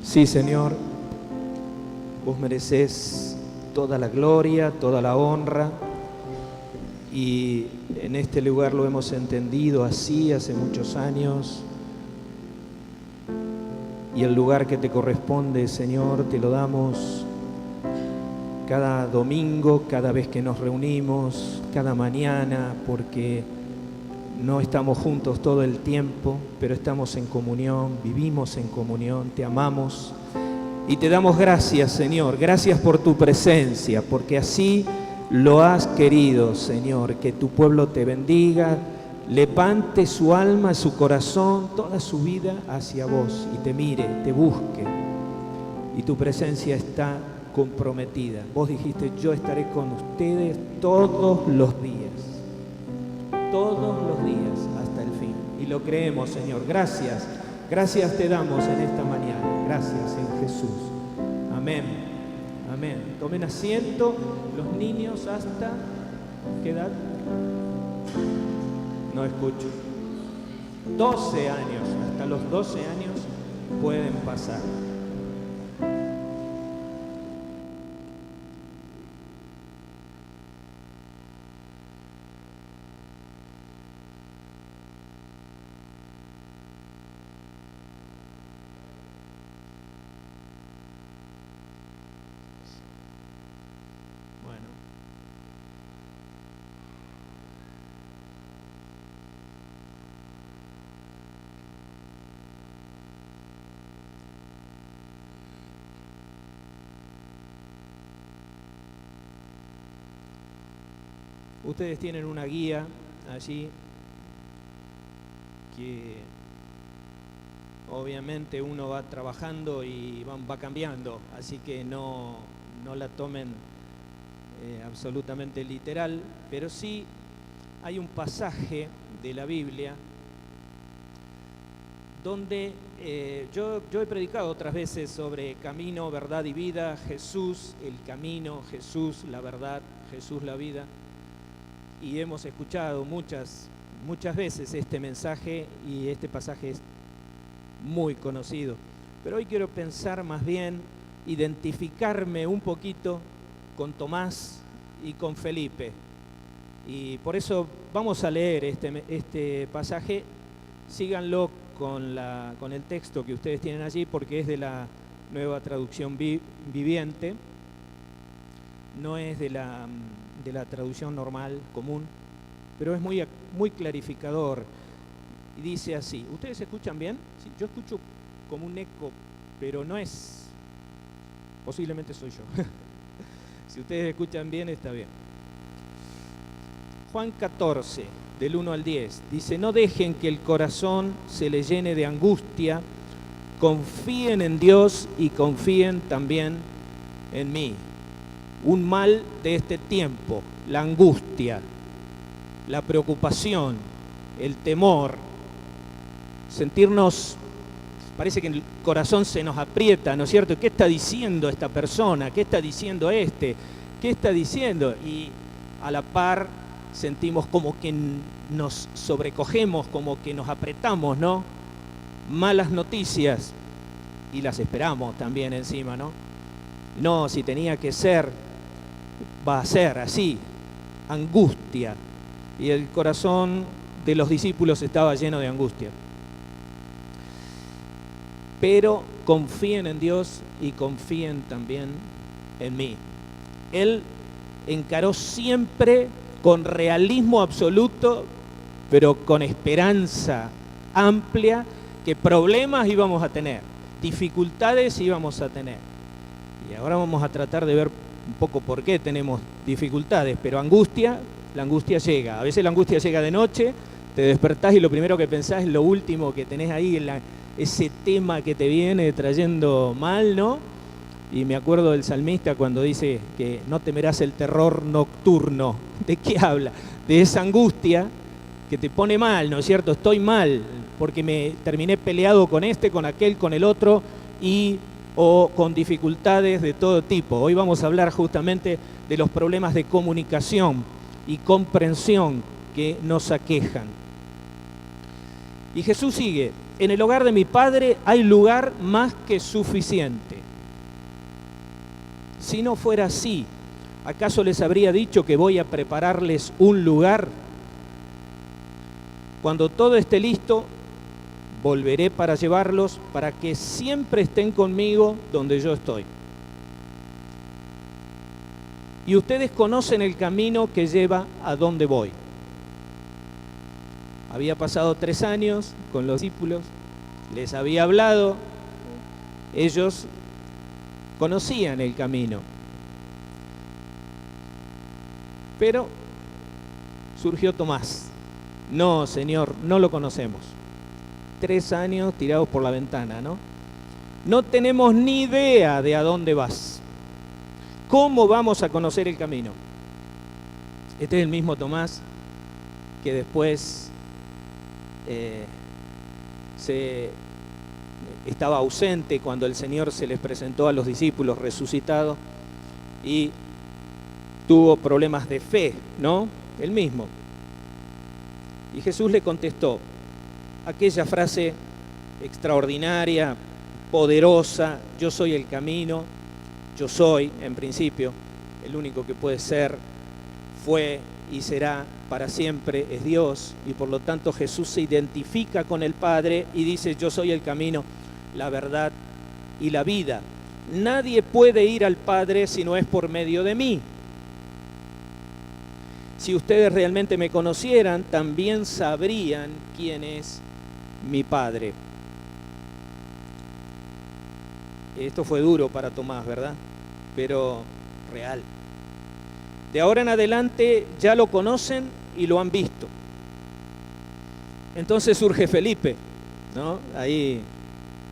Sí, Señor, vos merecés toda la gloria, toda la honra, y en este lugar lo hemos entendido así hace muchos años, y el lugar que te corresponde, Señor, te lo damos cada domingo, cada vez que nos reunimos, cada mañana, porque no estamos juntos todo el tiempo, pero estamos en comunión, vivimos en comunión, te amamos y te damos gracias, Señor. Gracias por tu presencia, porque así lo has querido, Señor. Que tu pueblo te bendiga, levante su alma, su corazón, toda su vida hacia vos y te mire, te busque. Y tu presencia está comprometida. Vos dijiste, yo estaré con ustedes todos los días hasta el fin. Y lo creemos, Señor. Gracias te damos en esta mañana. Gracias en Jesús. Amén. Amén. Tomen asiento. Los niños hasta ¿qué edad? No escucho. 12 años. Hasta los 12 años pueden pasar. Ustedes tienen una guía allí que obviamente uno va trabajando y va cambiando, así que no la tomen absolutamente literal, pero sí hay un pasaje de la Biblia donde yo he predicado otras veces sobre camino, verdad y vida, Jesús, el camino, Jesús, la verdad, Jesús, la vida. Y hemos escuchado muchas veces este mensaje y este pasaje es muy conocido. Pero hoy quiero pensar más bien, identificarme un poquito con Tomás y con Felipe. Y por eso vamos a leer este pasaje. Síganlo con el texto que ustedes tienen allí, porque es de la Nueva Traducción Viviente. No es de la traducción normal, común, pero es muy clarificador. Y dice así, ¿ustedes escuchan bien? Sí, yo escucho como un eco, pero no es, posiblemente soy yo. Si ustedes escuchan bien, está bien. Juan 14, del 1 al 10, dice, no dejen que el corazón se les llene de angustia, confíen en Dios y confíen también en mí. Un mal de este tiempo, la angustia, la preocupación, el temor, sentirnos, parece que el corazón se nos aprieta, ¿no es cierto? ¿Qué está diciendo esta persona? ¿Qué está diciendo este? ¿Qué está diciendo? Y a la par sentimos como que nos sobrecogemos, como que nos apretamos, ¿no? Malas noticias y las esperamos también encima, ¿no? No, si tenía que ser, va a ser así, angustia. Y el corazón de los discípulos estaba lleno de angustia. Pero confíen en Dios y confíen también en mí. Él encaró siempre con realismo absoluto, pero con esperanza amplia, que problemas íbamos a tener, dificultades íbamos a tener. Y ahora vamos a tratar de ver un poco por qué tenemos dificultades, pero angustia, la angustia llega. A veces la angustia llega de noche, te despertás y lo primero que pensás es lo último que tenés ahí, ese tema que te viene trayendo mal, ¿no? Y me acuerdo del salmista cuando dice que no temerás el terror nocturno. ¿De qué habla? De esa angustia que te pone mal, ¿no es cierto? Estoy mal porque me terminé peleado con este, con aquel, con el otro o con dificultades de todo tipo. Hoy vamos a hablar justamente de los problemas de comunicación y comprensión que nos aquejan. Y Jesús sigue en el hogar de mi Padre hay lugar más que suficiente. Si no fuera así, ¿acaso les habría dicho que voy a prepararles un lugar? Cuando todo esté listo, volveré para llevarlos, para que siempre estén conmigo donde yo estoy. Y ustedes conocen el camino que lleva a donde voy. Había pasado 3 años con los discípulos, les había hablado, ellos conocían el camino. Pero surgió Tomás. No, Señor, no lo conocemos. 3 años tirados por la ventana, ¿no? No tenemos ni idea de a dónde vas. ¿Cómo vamos a conocer el camino? Este es el mismo Tomás que después estaba ausente cuando el Señor se les presentó a los discípulos resucitados y tuvo problemas de fe, ¿no? El mismo. Y Jesús le contestó aquella frase extraordinaria, poderosa: yo soy el camino, yo soy, en principio, el único que puede ser, fue y será para siempre, es Dios, y por lo tanto Jesús se identifica con el Padre y dice: yo soy el camino, la verdad y la vida. Nadie puede ir al Padre si no es por medio de mí. Si ustedes realmente me conocieran, también sabrían quién es mi Padre. Esto fue duro para Tomás, ¿verdad? Pero real. De ahora en adelante ya lo conocen y lo han visto. Entonces surge Felipe, ¿no? Ahí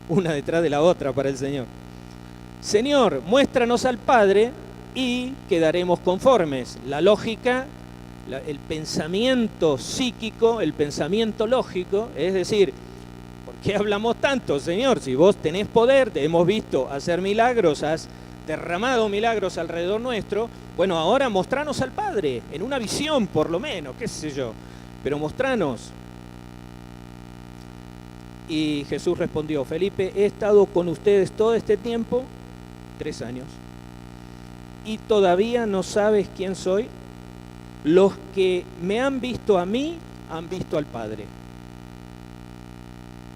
una detrás de la otra para el Señor. Señor, muéstranos al Padre y quedaremos conformes. La lógica, el pensamiento psíquico, el pensamiento lógico, es decir, ¿por qué hablamos tanto, Señor? Si vos tenés poder, te hemos visto hacer milagros, has derramado milagros alrededor nuestro, bueno, ahora mostranos al Padre, en una visión por lo menos, qué sé yo, pero mostranos. Y Jesús respondió: Felipe, he estado con ustedes todo este tiempo, 3 años, y todavía no sabes quién soy. Los que me han visto a mí, han visto al Padre.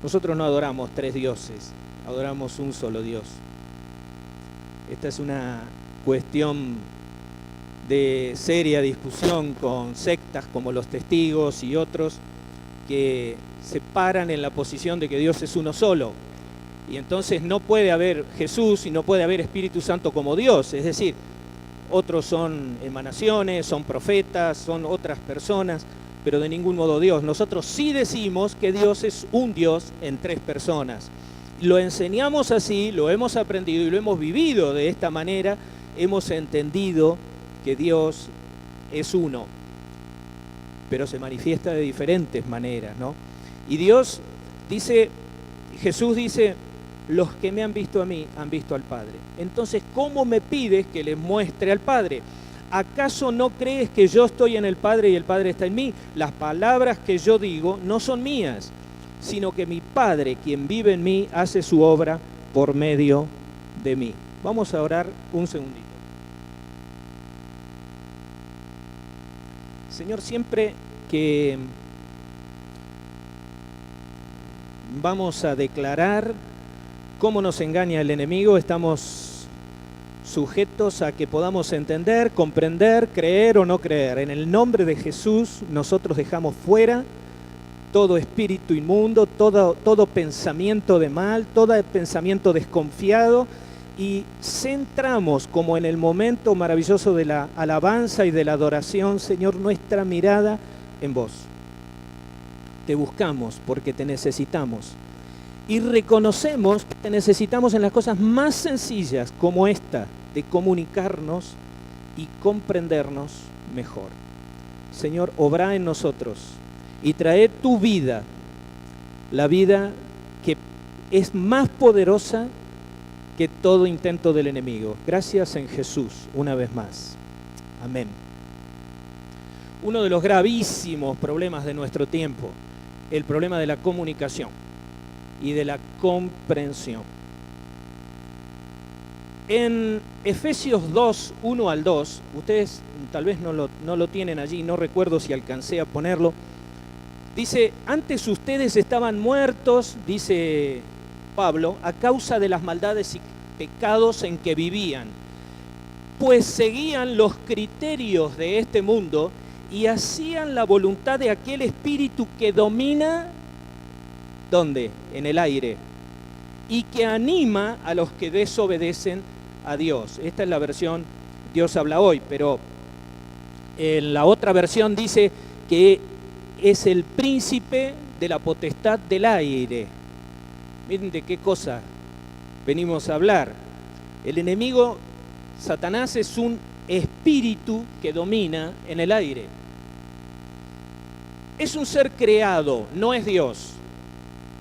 Nosotros no adoramos 3 dioses, adoramos un solo Dios. Esta es una cuestión de seria discusión con sectas como los Testigos y otros que se paran en la posición de que Dios es uno solo. Y entonces no puede haber Jesús y no puede haber Espíritu Santo como Dios. Es decir, otros son emanaciones, son profetas, son otras personas, pero de ningún modo Dios. Nosotros sí decimos que Dios es un Dios en 3 personas. Lo enseñamos así, lo hemos aprendido y lo hemos vivido de esta manera. Hemos entendido que Dios es uno, pero se manifiesta de diferentes maneras, ¿no? Y Dios dice, Jesús dice: los que me han visto a mí, han visto al Padre. Entonces, ¿cómo me pides que les muestre al Padre? ¿Acaso no crees que yo estoy en el Padre y el Padre está en mí? Las palabras que yo digo no son mías, sino que mi Padre, quien vive en mí, hace su obra por medio de mí. Vamos a orar un segundito. Señor, siempre que vamos a declarar cómo nos engaña el enemigo, estamos sujetos a que podamos entender, comprender, creer o no creer. En el nombre de Jesús nosotros dejamos fuera todo espíritu inmundo, todo pensamiento de mal, todo pensamiento desconfiado, y centramos, como en el momento maravilloso de la alabanza y de la adoración, Señor, nuestra mirada en vos. Te buscamos porque te necesitamos. Y reconocemos que te necesitamos en las cosas más sencillas, como esta, de comunicarnos y comprendernos mejor. Señor, obra en nosotros y trae tu vida, la vida que es más poderosa que todo intento del enemigo. Gracias en Jesús, una vez más. Amén. Uno de los gravísimos problemas de nuestro tiempo, el problema de la comunicación. y de la comprensión. En Efesios 2, 1 al 2, ustedes tal vez no lo tienen allí, no recuerdo si alcancé a ponerlo, dice, antes ustedes estaban muertos, dice Pablo, a causa de las maldades y pecados en que vivían, pues seguían los criterios de este mundo y hacían la voluntad de aquel espíritu que domina, ¿dónde? En el aire, y que anima a los que desobedecen a Dios. Esta es la versión Dios habla hoy, pero en la otra versión dice que es el príncipe de la potestad del aire. Miren de qué cosa venimos a hablar. El enemigo, Satanás, es un espíritu que domina en el aire. Es un ser creado, no es Dios,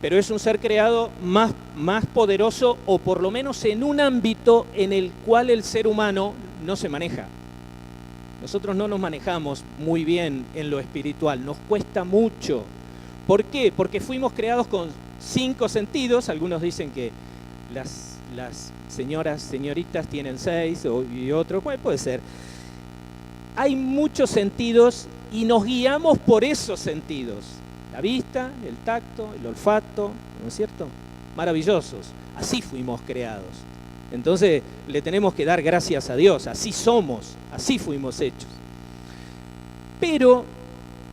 pero es un ser creado más poderoso, o por lo menos en un ámbito en el cual el ser humano no se maneja. Nosotros no nos manejamos muy bien en lo espiritual, nos cuesta mucho. ¿Por qué? Porque fuimos creados con 5 sentidos, algunos dicen que las señoritas tienen 6 y otros, bueno, puede ser. Hay muchos sentidos y nos guiamos por esos sentidos. La vista, el tacto, el olfato, ¿no es cierto? Maravillosos. Así fuimos creados. Entonces le tenemos que dar gracias a Dios. Así somos, así fuimos hechos. Pero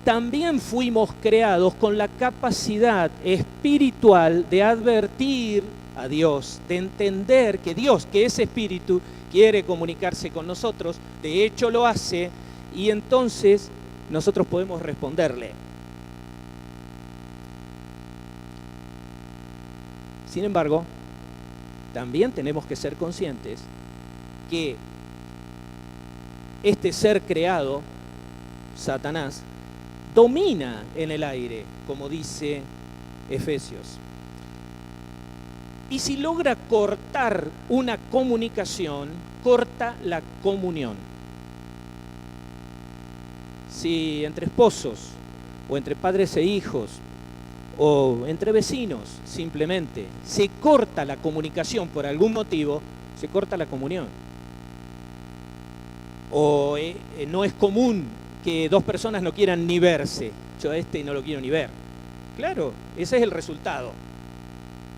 también fuimos creados con la capacidad espiritual de advertir a Dios, de entender que Dios, que es espíritu, quiere comunicarse con nosotros. De hecho lo hace, y entonces nosotros podemos responderle. Sin embargo, también tenemos que ser conscientes que este ser creado, Satanás, domina en el aire, como dice Efesios. Y si logra cortar una comunicación, corta la comunión. Si entre esposos, o entre padres e hijos, o entre vecinos, simplemente se corta la comunicación por algún motivo, se corta la comunión. O no es común que 2 personas no quieran ni verse. Yo a este no lo quiero ni ver. Claro, ese es el resultado.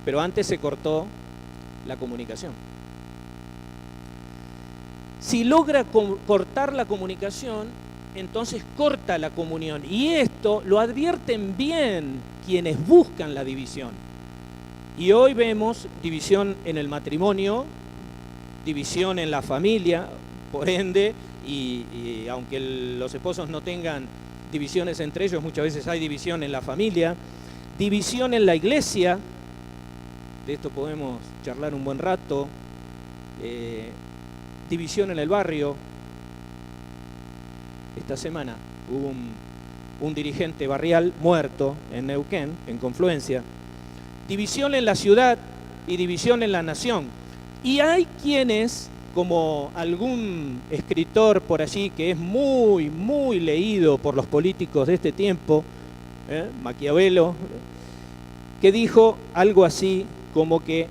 Pero antes se cortó la comunicación. Si logra cortar la comunicación, entonces corta la comunión. Y esto lo advierten bien quienes buscan la división. Y hoy vemos división en el matrimonio, división en la familia, por ende, y aunque los esposos no tengan divisiones entre ellos, muchas veces hay división en la familia, división en la iglesia. De esto podemos charlar un buen rato. División en el barrio. Esta semana hubo un dirigente barrial muerto en Neuquén, en Confluencia. División en la ciudad y división en la nación. Y hay quienes, como algún escritor por allí que es muy, muy leído por los políticos de este tiempo, Maquiavelo, que dijo algo así como que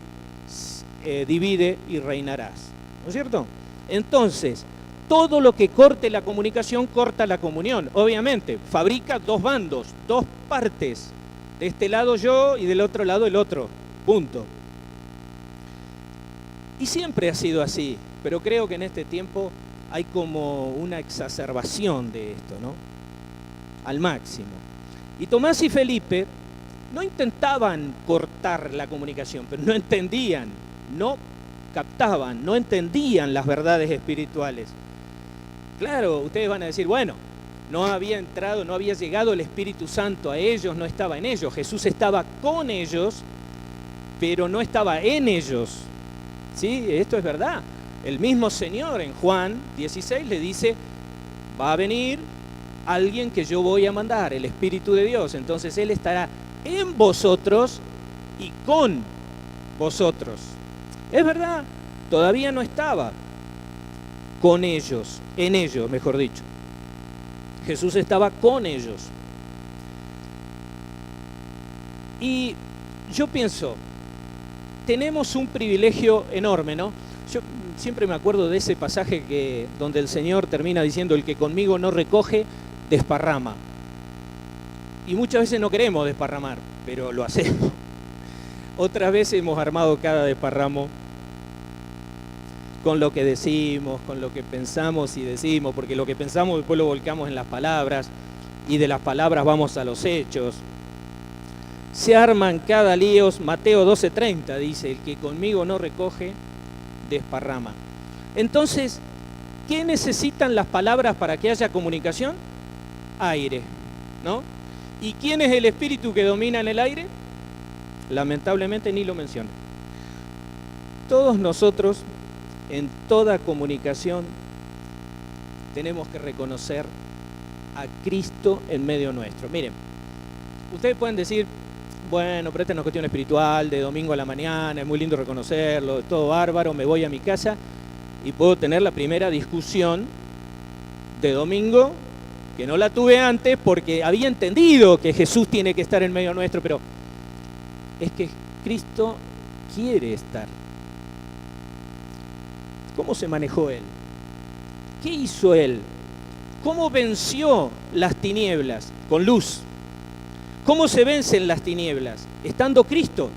divide y reinarás, ¿no es cierto? Entonces, todo lo que corte la comunicación corta la comunión. Obviamente, fabrica 2 bandos, 2 partes. De este lado yo y del otro lado el otro. Punto. Y siempre ha sido así, pero creo que en este tiempo hay como una exacerbación de esto, ¿no? Al máximo. Y Tomás y Felipe no intentaban cortar la comunicación, pero no entendían, no captaban, no entendían las verdades espirituales. Claro, ustedes van a decir, bueno, no había entrado, no había llegado el Espíritu Santo a ellos, no estaba en ellos. Jesús estaba con ellos, pero no estaba en ellos. ¿Sí? Esto es verdad. El mismo Señor en Juan 16 le dice, va a venir alguien que yo voy a mandar, el Espíritu de Dios. Entonces Él estará en vosotros y con vosotros. Es verdad, todavía no estaba con ellos, en ellos, mejor dicho. Jesús estaba con ellos. Y yo pienso, tenemos un privilegio enorme, ¿no? Yo siempre me acuerdo de ese pasaje donde el Señor termina diciendo, el que conmigo no recoge, desparrama. Y muchas veces no queremos desparramar, pero lo hacemos. Otras veces hemos armado cada desparramo con lo que decimos, con lo que pensamos y decimos, porque lo que pensamos después lo volcamos en las palabras, y de las palabras vamos a los hechos. Se arman cada líos. Mateo 12:30 dice, el que conmigo no recoge, desparrama. Entonces, ¿qué necesitan las palabras para que haya comunicación? Aire, ¿no? ¿Y quién es el espíritu que domina en el aire? Lamentablemente ni lo menciona. Todos nosotros, en toda comunicación, tenemos que reconocer a Cristo en medio nuestro. Miren, ustedes pueden decir, bueno, pero esta es una cuestión espiritual, de domingo a la mañana, es muy lindo reconocerlo, es todo bárbaro, me voy a mi casa y puedo tener la primera discusión de domingo, que no la tuve antes porque había entendido que Jesús tiene que estar en medio nuestro, pero es que Cristo quiere estar. ¿Cómo se manejó Él? ¿Qué hizo Él? ¿Cómo venció las tinieblas? Con luz. ¿Cómo se vencen las tinieblas? Estando Cristo.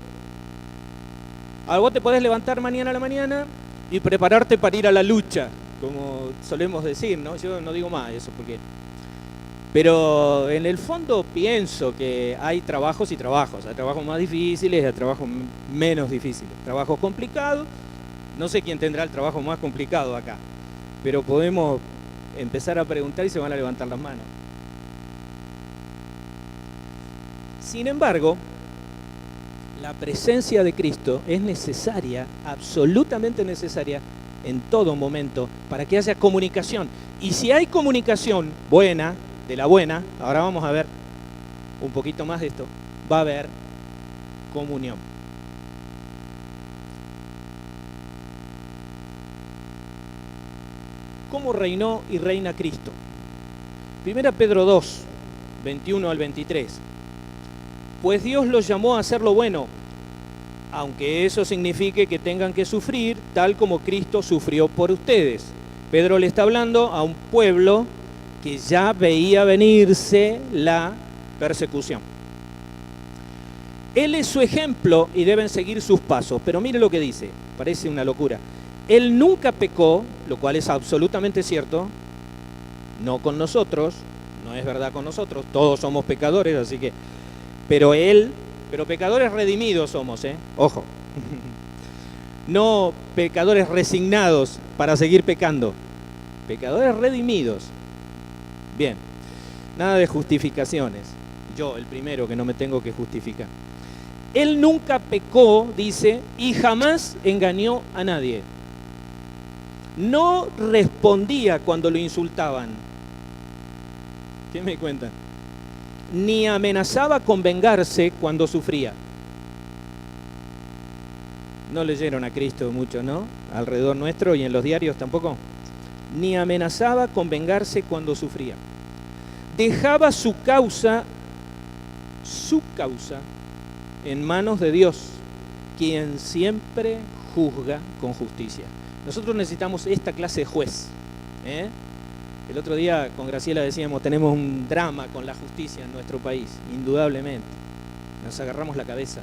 Ahora vos te podés levantar mañana a la mañana y prepararte para ir a la lucha, como solemos decir, ¿no? Yo no digo más eso porque... Pero en el fondo pienso que hay trabajos y trabajos. Hay trabajos más difíciles y hay trabajos menos difíciles. Trabajos complicados. No sé quién tendrá el trabajo más complicado acá, pero podemos empezar a preguntar y se van a levantar las manos. Sin embargo, la presencia de Cristo es necesaria, absolutamente necesaria, en todo momento, para que haya comunicación. Y si hay comunicación buena, de la buena, ahora vamos a ver un poquito más de esto, va a haber comunión. ¿Cómo reinó y reina Cristo? 1 Pedro 2, 21 al 23. Pues Dios los llamó a hacer lo bueno, aunque eso signifique que tengan que sufrir, tal como Cristo sufrió por ustedes. Pedro le está hablando a un pueblo que ya veía venirse la persecución. Él es su ejemplo y deben seguir sus pasos, pero mire lo que dice, parece una locura. Él nunca pecó, lo cual es absolutamente cierto, no con nosotros, no es verdad con nosotros, todos somos pecadores, así que, pero pecadores redimidos somos, ojo, no pecadores resignados para seguir pecando, pecadores redimidos. Bien, nada de justificaciones, yo el primero que no me tengo que justificar. Él nunca pecó, dice, y jamás engañó a nadie. No respondía cuando lo insultaban. ¿Qué me cuentan? Ni amenazaba con vengarse cuando sufría. No leyeron a Cristo mucho, ¿no? Alrededor nuestro y en los diarios tampoco. Ni amenazaba con vengarse cuando sufría. Dejaba su causa en manos de Dios, quien siempre juzga con justicia. Nosotros necesitamos esta clase de juez. El otro día con Graciela decíamos, tenemos un drama con la justicia en nuestro país, indudablemente. Nos agarramos la cabeza.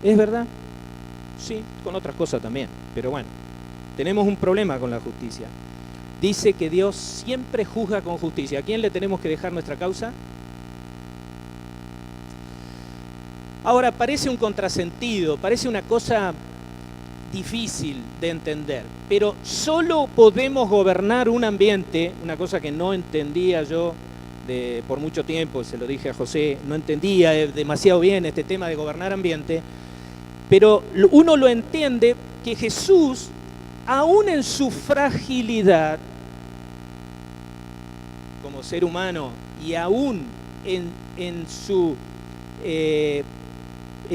¿Es verdad? Sí, con otras cosas también, pero bueno, tenemos un problema con la justicia. Dice que Dios siempre juzga con justicia. ¿A quién le tenemos que dejar nuestra causa? Ahora, parece un contrasentido, parece una cosa difícil de entender, pero solo podemos gobernar un ambiente, una cosa que no entendía yo por mucho tiempo, se lo dije a José, no entendía demasiado bien este tema de gobernar ambiente, pero uno lo entiende que Jesús, aún en su fragilidad como ser humano y aún en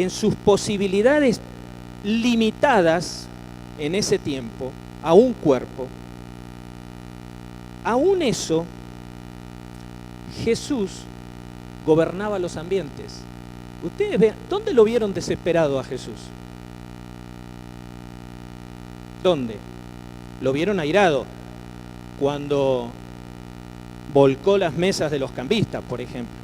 sus posibilidades limitadas en ese tiempo, a un cuerpo, aún eso, Jesús gobernaba los ambientes. Ustedes vean, ¿dónde lo vieron desesperado a Jesús? ¿Dónde? Lo vieron airado, cuando volcó las mesas de los cambistas, por ejemplo.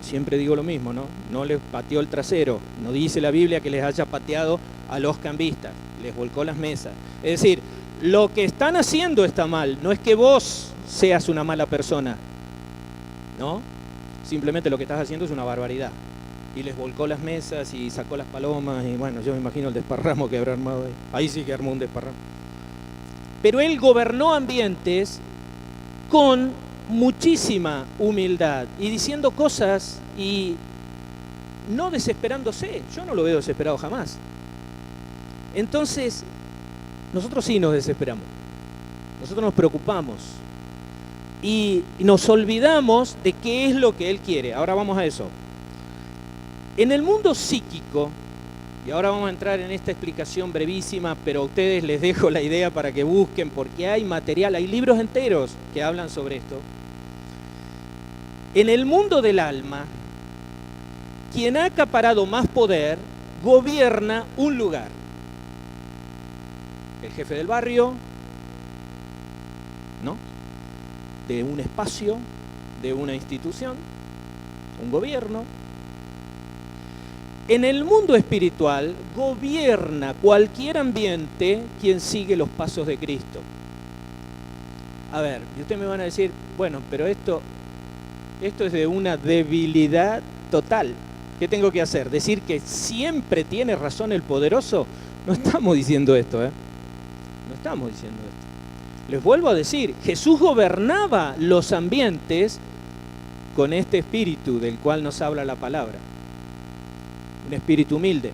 Siempre digo lo mismo, ¿no? No les pateó el trasero, no dice la Biblia que les haya pateado a los cambistas, les volcó las mesas. Es decir, lo que están haciendo está mal, no es que vos seas una mala persona, ¿no? Simplemente lo que estás haciendo es una barbaridad. Y les volcó las mesas y sacó las palomas y bueno, yo me imagino el desparramo que habrá armado ahí. Ahí sí que armó un desparramo. Pero él gobernó ambientes con muchísima humildad y diciendo cosas y no desesperándose. Yo no lo veo desesperado jamás. Entonces, nosotros sí nos desesperamos. Nosotros nos preocupamos y nos olvidamos de qué es lo que Él quiere. Ahora vamos a eso. En el mundo psíquico, y ahora vamos a entrar en esta explicación brevísima, pero a ustedes les dejo la idea para que busquen, porque hay material, hay libros enteros que hablan sobre esto. En el mundo del alma, quien ha acaparado más poder gobierna un lugar. El jefe del barrio, ¿no? De un espacio, de una institución, un gobierno. En el mundo espiritual gobierna cualquier ambiente quien sigue los pasos de Cristo. A ver, y ustedes me van a decir, bueno, pero esto es de una debilidad total. ¿Qué tengo que hacer? ¿Decir que siempre tiene razón el poderoso? No estamos diciendo esto, ¿eh? No estamos diciendo esto. Les vuelvo a decir, Jesús gobernaba los ambientes con este espíritu del cual nos habla la palabra. Un espíritu humilde.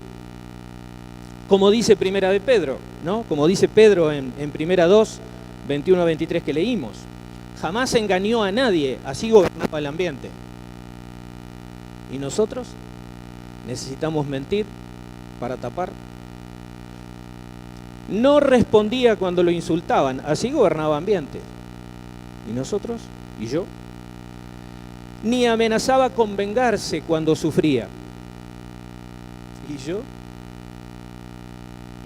Como dice Primera de Pedro, ¿no? Como dice Pedro en Primera 2, 21 a 23 que leímos. Jamás engañó a nadie, así gobernaba el ambiente. ¿Y nosotros? ¿Necesitamos mentir para tapar? No respondía cuando lo insultaban, así gobernaba ambiente. ¿Y nosotros? ¿Y yo? Ni amenazaba con vengarse cuando sufría. ¿Y yo?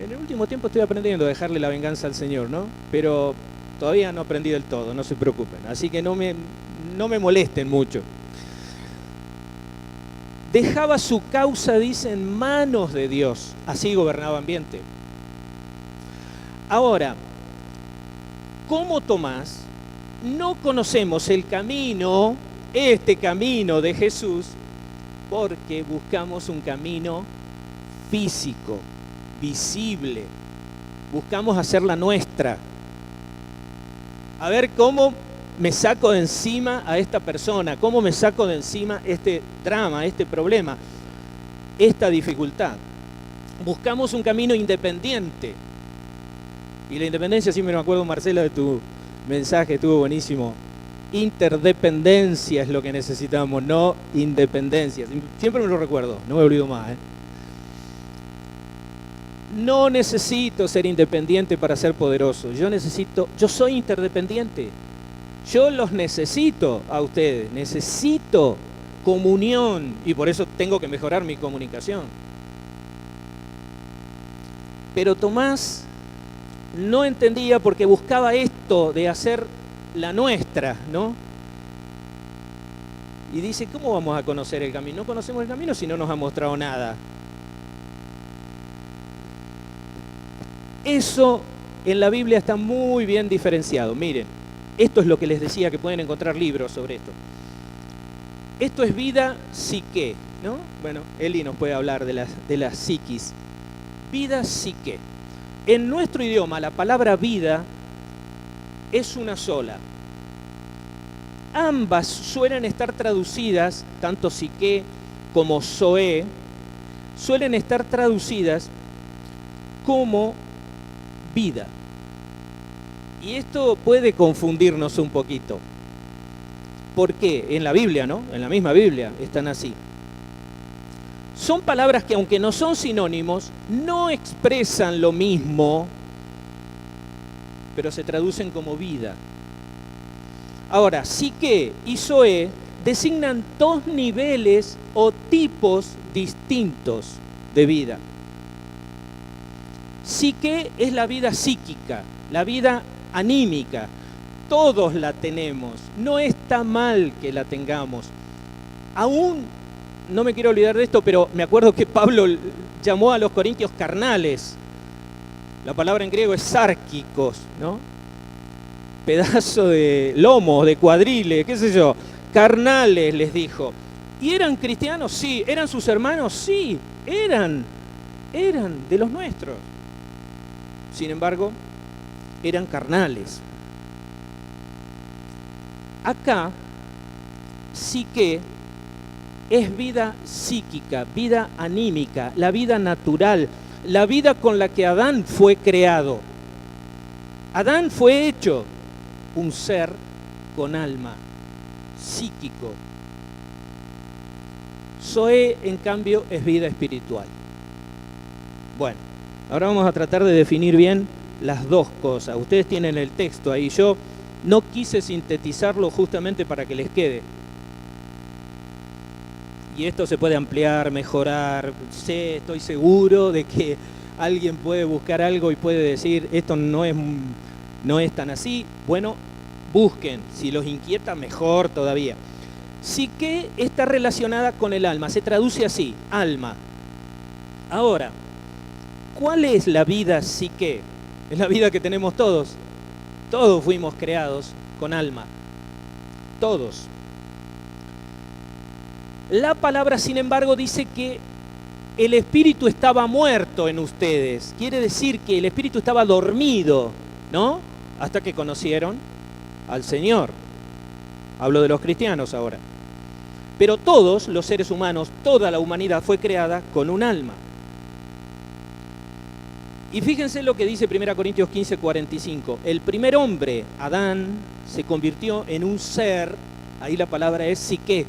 En el último tiempo estoy aprendiendo a dejarle la venganza al Señor, ¿no? Pero todavía no aprendí del todo, no se preocupen. Así que no me molesten mucho. Dejaba su causa, dice, en manos de Dios. Así gobernaba ambiente. Ahora, como Tomás, no conocemos el camino, este camino de Jesús, porque buscamos un camino físico, visible. Buscamos hacerla nuestra. A ver cómo me saco de encima a esta persona, cómo me saco de encima este drama, este problema, esta dificultad. Buscamos un camino independiente. Y la independencia, sí me acuerdo, Marcela, de tu mensaje, estuvo buenísimo. Interdependencia es lo que necesitamos, no independencia. Siempre me lo recuerdo, no me olvido más, ¿eh? No necesito ser independiente para ser poderoso. Yo soy interdependiente. Yo los necesito a ustedes. Necesito comunión y por eso tengo que mejorar mi comunicación. Pero Tomás no entendía porque buscaba esto de hacer la nuestra, ¿no? Y dice, ¿cómo vamos a conocer el camino? No conocemos el camino si no nos ha mostrado nada. Eso en la Biblia está muy bien diferenciado. Miren, esto es lo que les decía, que pueden encontrar libros sobre esto. Esto es vida psique, ¿no? Bueno, Eli nos puede hablar de la psiquis. Vida psique. En nuestro idioma, la palabra vida es una sola. Ambas suelen estar traducidas, tanto psique como zoe, suelen estar traducidas como vida. Y esto puede confundirnos un poquito. ¿Por qué? En la Biblia, ¿no? En la misma Biblia están así. Son palabras que, aunque no son sinónimos, no expresan lo mismo, pero se traducen como vida. Ahora, psique y zoe designan dos niveles o tipos distintos de vida. Psique es la vida psíquica, la vida anímica. Todos la tenemos, no está mal que la tengamos. Aún, no me quiero olvidar de esto, pero me acuerdo que Pablo llamó a los corintios carnales. La palabra en griego es sárquicos, ¿no? Pedazo de lomo, de cuadrille, qué sé yo. Carnales, les dijo. ¿Y eran cristianos? Sí. ¿Eran sus hermanos? Sí. Eran de los nuestros. Sin embargo, eran carnales. Acá, psique es vida psíquica, vida anímica, la vida natural, la vida con la que Adán fue creado. Adán fue hecho un ser con alma, psíquico. Zoe, en cambio, es vida espiritual. Bueno, ahora vamos a tratar de definir bien las dos cosas. Ustedes tienen el texto ahí. Yo no quise sintetizarlo justamente para que les quede. Y esto se puede ampliar, mejorar. Estoy seguro de que alguien puede buscar algo y puede decir, esto no es tan así. Bueno, busquen. Si los inquieta, mejor todavía. Psique está relacionada con el alma. Se traduce así, alma. Ahora, ¿cuál es la vida psique? Es la vida que tenemos todos. Todos fuimos creados con alma. Todos. La palabra, sin embargo, dice que el espíritu estaba muerto en ustedes. Quiere decir que el espíritu estaba dormido, ¿no? Hasta que conocieron al Señor. Hablo de los cristianos ahora. Pero todos los seres humanos, toda la humanidad fue creada con un alma. Y fíjense lo que dice 1 Corintios 15:45. El primer hombre, Adán, se convirtió en un ser, ahí la palabra es psique,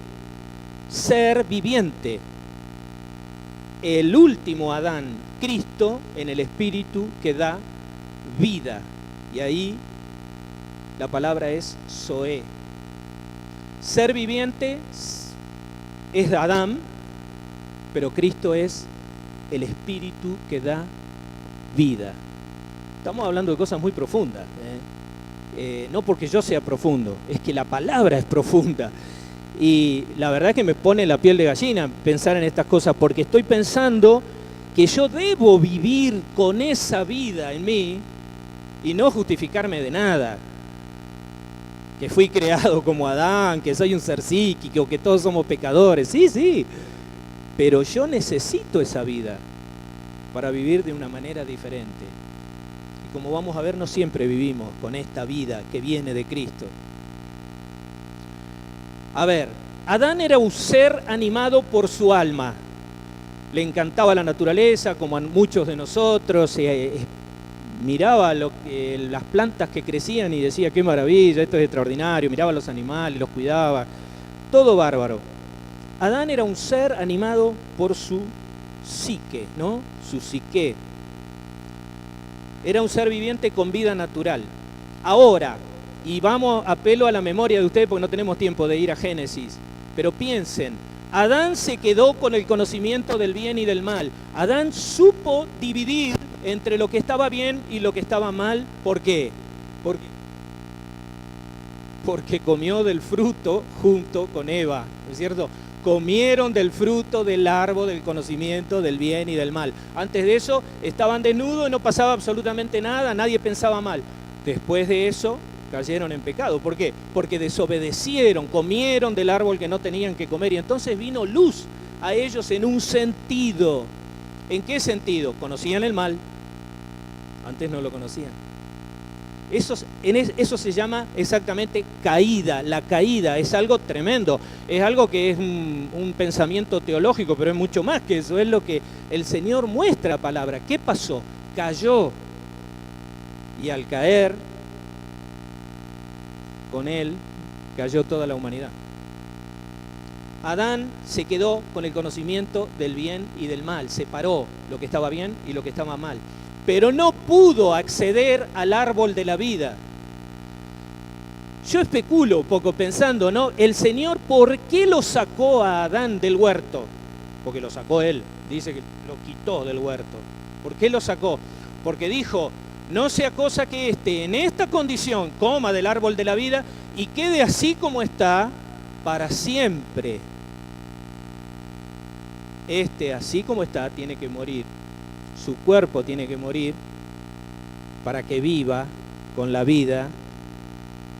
ser viviente. El último Adán, Cristo, en el espíritu que da vida. Y ahí la palabra es zoe. Ser viviente es Adán, pero Cristo es el espíritu que da vida. Estamos hablando de cosas muy profundas, no porque yo sea profundo, es que la palabra es profunda. Y la verdad es que me pone la piel de gallina pensar en estas cosas, porque estoy pensando que yo debo vivir con esa vida en mí y no justificarme de nada. Que fui creado como Adán, que soy un ser psíquico, que todos somos pecadores. Sí, pero yo necesito esa vida para vivir de una manera diferente. Y como vamos a ver, no siempre vivimos con esta vida que viene de Cristo. A ver, Adán era un ser animado por su alma. Le encantaba la naturaleza, como a muchos de nosotros. Miraba las plantas que crecían y decía, qué maravilla, esto es extraordinario. Miraba a los animales, los cuidaba. Todo bárbaro. Adán era un ser animado por su psique, ¿no? Su psique. Era un ser viviente con vida natural. Ahora, y apelo a la memoria de ustedes porque no tenemos tiempo de ir a Génesis, pero piensen, Adán se quedó con el conocimiento del bien y del mal. Adán supo dividir entre lo que estaba bien y lo que estaba mal. ¿Por qué? Porque comió del fruto junto con Eva, ¿no es cierto? Comieron del fruto del árbol del conocimiento del bien y del mal. Antes de eso estaban desnudos y no pasaba absolutamente nada, nadie pensaba mal. Después de eso cayeron en pecado. ¿Por qué? Porque desobedecieron, comieron del árbol que no tenían que comer y entonces vino luz a ellos en un sentido. ¿En qué sentido? Conocían el mal, antes no lo conocían. Eso se llama exactamente caída. La caída es algo tremendo, es algo que es un pensamiento teológico, pero es mucho más que eso, es lo que el Señor muestra la palabra. ¿Qué pasó? Cayó, y al caer, con él cayó toda la humanidad. Adán se quedó con el conocimiento del bien y del mal, separó lo que estaba bien y lo que estaba mal, pero no pudo acceder al árbol de la vida. Yo especulo un poco pensando, ¿no? El Señor, ¿por qué lo sacó a Adán del huerto? Porque lo sacó Él, dice que lo quitó del huerto. ¿Por qué lo sacó? Porque dijo, no sea cosa que en esta condición, coma del árbol de la vida y quede así como está para siempre. Así como está, tiene que morir. Su cuerpo tiene que morir para que viva con la vida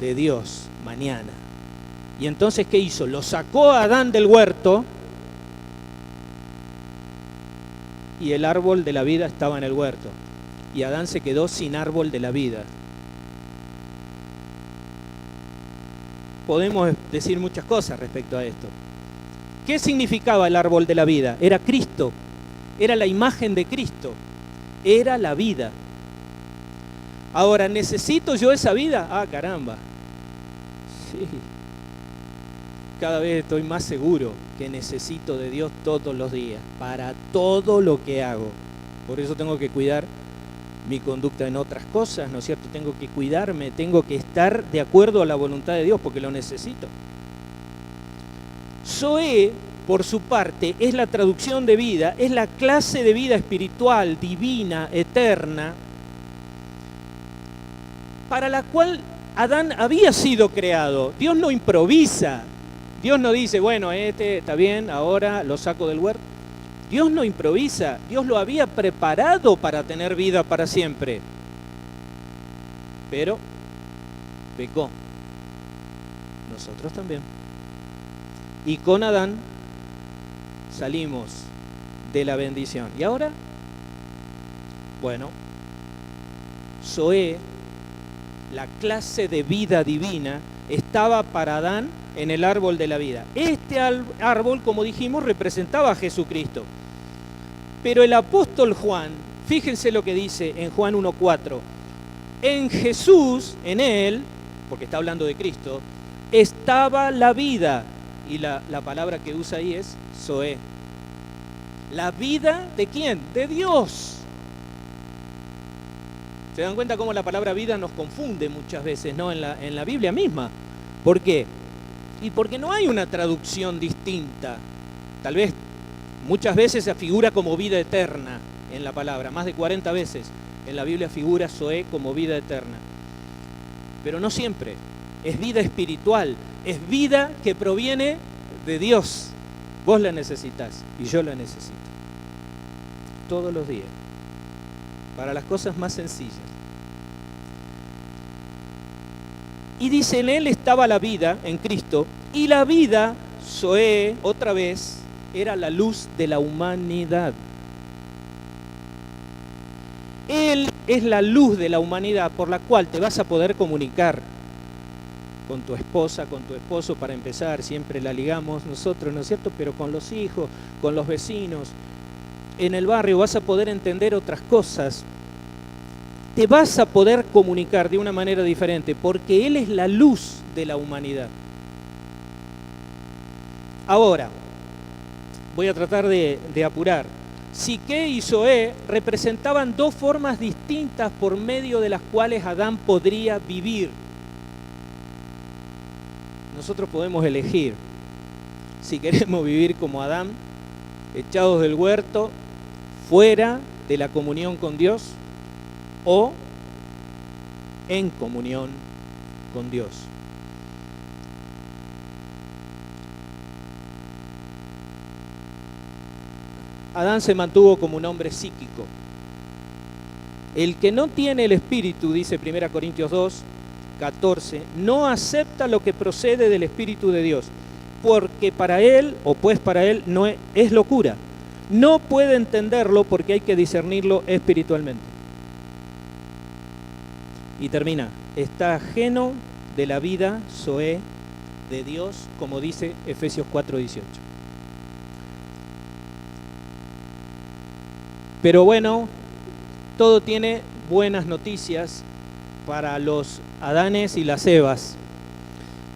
de Dios mañana. Y entonces, ¿qué hizo? Lo sacó a Adán del huerto y el árbol de la vida estaba en el huerto. Y Adán se quedó sin árbol de la vida. Podemos decir muchas cosas respecto a esto. ¿Qué significaba el árbol de la vida? Era Cristo, era la imagen de Cristo, era la vida. Ahora, ¿necesito yo esa vida? Ah, caramba. Sí. Cada vez estoy más seguro que necesito de Dios todos los días, para todo lo que hago. Por eso tengo que cuidar mi conducta en otras cosas, ¿no es cierto? Tengo que cuidarme, tengo que estar de acuerdo a la voluntad de Dios, porque lo necesito. Zoé, por su parte, es la traducción de vida, es la clase de vida espiritual, divina, eterna, para la cual Adán había sido creado. Dios no improvisa. Dios no dice, bueno, está bien, ahora lo saco del huerto. Dios no improvisa. Dios lo había preparado para tener vida para siempre. Pero pecó. Nosotros también. Y con Adán salimos de la bendición. ¿Y ahora? Bueno, Zoé, la clase de vida divina, estaba para Adán en el árbol de la vida. Este árbol, como dijimos, representaba a Jesucristo. Pero el apóstol Juan, fíjense lo que dice en Juan 1:4. En Jesús, en Él, porque está hablando de Cristo, estaba la vida. Y la palabra que usa ahí es Zoé. ¿La vida de quién? De Dios. ¿Se dan cuenta cómo la palabra vida nos confunde muchas veces, ¿no? En la Biblia misma. ¿Por qué? Y porque no hay una traducción distinta. Tal vez muchas veces se figura como vida eterna en la palabra. Más de 40 veces en la Biblia figura Zoé como vida eterna. Pero no siempre. Es vida espiritual. Es vida que proviene de Dios. Vos la necesitas y yo la necesito. Todos los días. Para las cosas más sencillas. Y dice, en Él estaba la vida, en Cristo, y la vida, Zoé, otra vez, era la luz de la humanidad. Él es la luz de la humanidad por la cual te vas a poder comunicar con tu esposa, con tu esposo, para empezar, siempre la ligamos nosotros, ¿no es cierto? Pero con los hijos, con los vecinos, en el barrio vas a poder entender otras cosas. Te vas a poder comunicar de una manera diferente, porque Él es la luz de la humanidad. Ahora, voy a tratar de apurar. Siqué y Zoé representaban dos formas distintas por medio de las cuales Adán podría vivir. Nosotros podemos elegir si queremos vivir como Adán, echados del huerto, fuera de la comunión con Dios, o en comunión con Dios. Adán se mantuvo como un hombre psíquico. El que no tiene el Espíritu, dice 1 Corintios 2:14, no acepta lo que procede del Espíritu de Dios, porque para él, o pues para él, no es locura. No puede entenderlo porque hay que discernirlo espiritualmente. Y termina, está ajeno de la vida, Zoé, de Dios, como dice Efesios 4:18. Pero bueno, todo tiene buenas noticias para los Adanes y las Evas,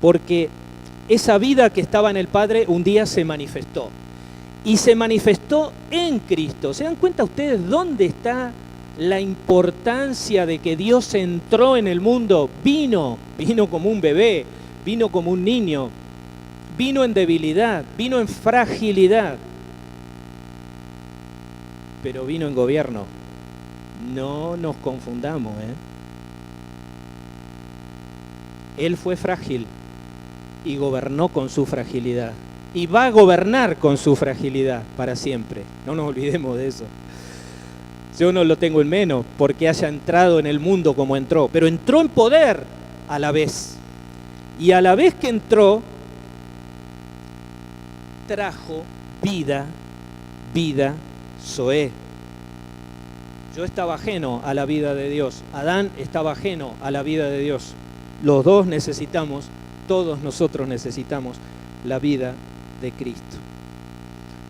porque esa vida que estaba en el Padre un día se manifestó, y se manifestó en Cristo. ¿Se dan cuenta ustedes dónde está la importancia de que Dios entró en el mundo, vino como un bebé, vino como un niño, vino en debilidad, vino en fragilidad, pero vino en gobierno. No nos confundamos, Él fue frágil y gobernó con su fragilidad. Y va a gobernar con su fragilidad para siempre. No nos olvidemos de eso. Yo no lo tengo en menos porque haya entrado en el mundo como entró, pero entró en poder a la vez. Y a la vez que entró, trajo vida, Zoé. Yo estaba ajeno a la vida de Dios. Adán estaba ajeno a la vida de Dios. Los dos necesitamos, todos nosotros necesitamos la vida de Cristo.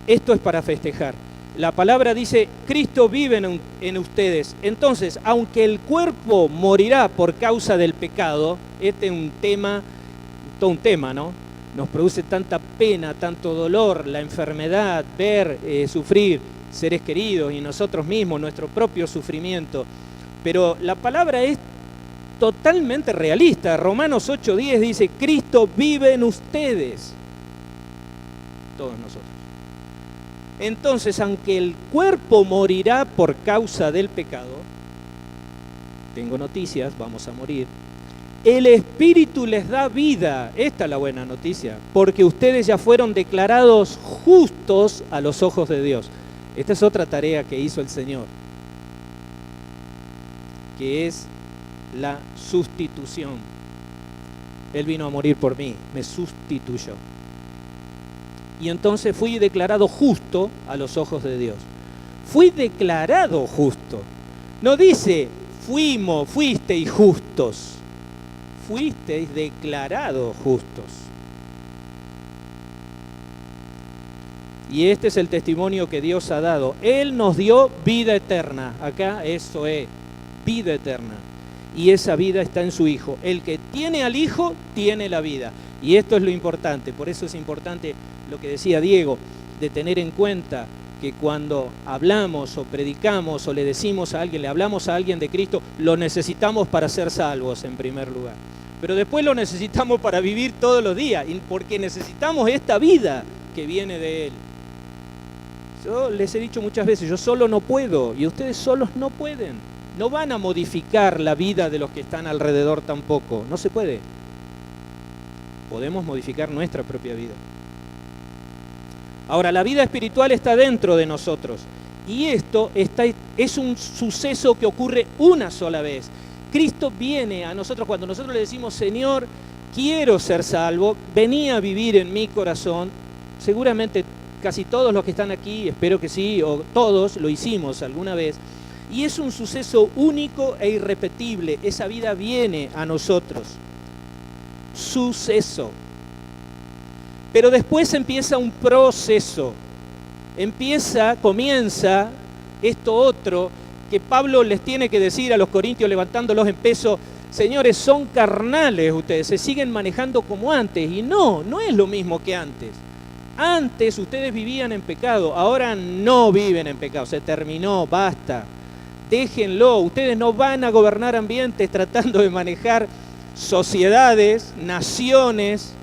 Esto es para festejar. La palabra dice, Cristo vive en ustedes. Entonces, aunque el cuerpo morirá por causa del pecado, este es un tema, todo un tema, ¿no? Nos produce tanta pena, tanto dolor, la enfermedad, ver, sufrir seres queridos y nosotros mismos, nuestro propio sufrimiento. Pero la palabra es totalmente realista. Romanos 8:10 dice, Cristo vive en ustedes. Todos nosotros. Entonces, aunque el cuerpo morirá por causa del pecado, tengo noticias, vamos a morir, el Espíritu les da vida. Esta es la buena noticia, porque ustedes ya fueron declarados justos a los ojos de Dios. Esta es otra tarea que hizo el Señor, que es la sustitución. Él vino a morir por mí, me sustituyó. Y entonces fui declarado justo a los ojos de Dios. Fui declarado justo. No dice, fuisteis justos. Fuisteis declarados justos. Y este es el testimonio que Dios ha dado. Él nos dio vida eterna. Acá eso es, vida eterna. Y esa vida está en su Hijo. El que tiene al Hijo, tiene la vida. Y esto es lo importante. Por eso es importante lo que decía Diego, de tener en cuenta que cuando hablamos o predicamos o le decimos a alguien, le hablamos a alguien de Cristo, lo necesitamos para ser salvos en primer lugar. Pero después lo necesitamos para vivir todos los días, porque necesitamos esta vida que viene de Él. Yo les he dicho muchas veces, yo solo no puedo y ustedes solos no pueden. No van a modificar la vida de los que están alrededor tampoco, no se puede. Podemos modificar nuestra propia vida. Ahora, la vida espiritual está dentro de nosotros y esto es un suceso que ocurre una sola vez. Cristo viene a nosotros cuando nosotros le decimos, Señor, quiero ser salvo, vení a vivir en mi corazón. Seguramente casi todos los que están aquí, espero que sí, o todos lo hicimos alguna vez. Y es un suceso único e irrepetible. Esa vida viene a nosotros. Suceso. Pero después empieza un proceso. Comienza esto otro que Pablo les tiene que decir a los corintios levantándolos en peso. Señores, son carnales ustedes, se siguen manejando como antes. Y no es lo mismo que antes. Antes ustedes vivían en pecado, ahora no viven en pecado. Se terminó, basta. Déjenlo, ustedes no van a gobernar ambientes tratando de manejar sociedades, naciones,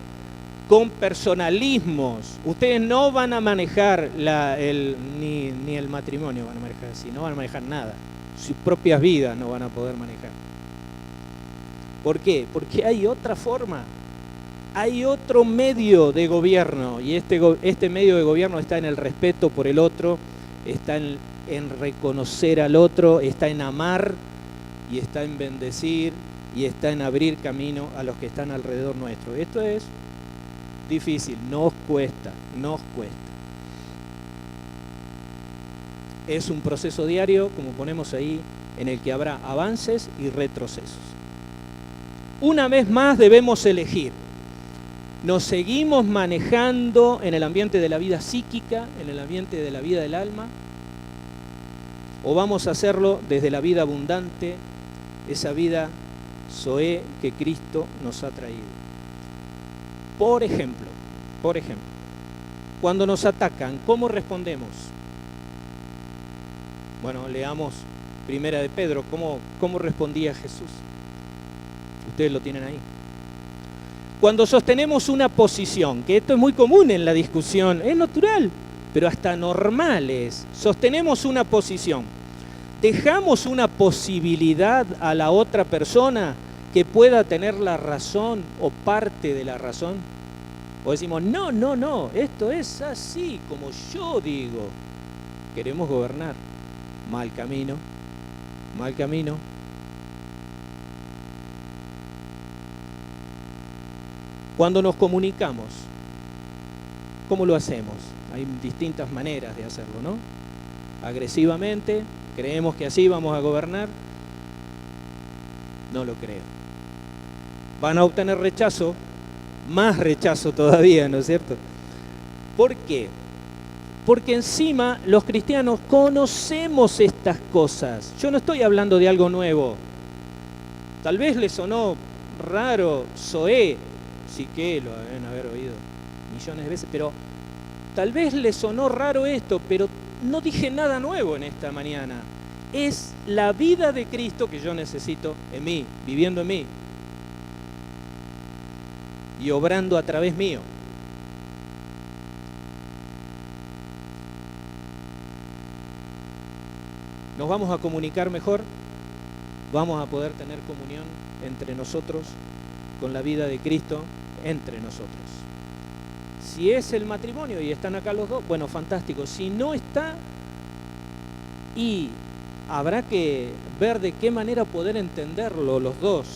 con personalismos. Ustedes no van a manejar ni el matrimonio van a manejar así, no van a manejar nada. Sus propias vidas no van a poder manejar. ¿Por qué? Porque hay otra forma. Hay otro medio de gobierno y este medio de gobierno está en el respeto por el otro, está en reconocer al otro, está en amar y está en bendecir y está en abrir camino a los que están alrededor nuestro. Esto es difícil, nos cuesta. Es un proceso diario, como ponemos ahí, en el que habrá avances y retrocesos. Una vez más debemos elegir. ¿Nos seguimos manejando en el ambiente de la vida psíquica, en el ambiente de la vida del alma? ¿O vamos a hacerlo desde la vida abundante, esa vida Zoé que Cristo nos ha traído? Por ejemplo, cuando nos atacan, ¿cómo respondemos? Bueno, leamos Primera de Pedro, ¿cómo respondía Jesús? Ustedes lo tienen ahí. Cuando sostenemos una posición, que esto es muy común en la discusión, es natural, pero hasta normal es, sostenemos una posición, dejamos una posibilidad a la otra persona que pueda tener la razón o parte de la razón, o decimos, no, esto es así como yo digo. Queremos gobernar. Mal camino. Cuando nos comunicamos, ¿cómo lo hacemos? Hay distintas maneras de hacerlo, ¿no? Agresivamente, creemos que así vamos a gobernar. No lo creo. Van a obtener rechazo, más rechazo todavía, ¿no es cierto? ¿Por qué? Porque encima los cristianos conocemos estas cosas. Yo no estoy hablando de algo nuevo. Tal vez les sonó raro Zoé, sí que lo deben haber oído millones de veces, pero tal vez les sonó raro esto, pero no dije nada nuevo en esta mañana. Es la vida de Cristo que yo necesito en mí, viviendo en mí y obrando a través mío. Nos vamos a comunicar mejor, vamos a poder tener comunión entre nosotros con la vida de Cristo entre nosotros. Si es el matrimonio y están acá los dos, bueno, fantástico. Si no está, y habrá que ver de qué manera poder entenderlo los dos,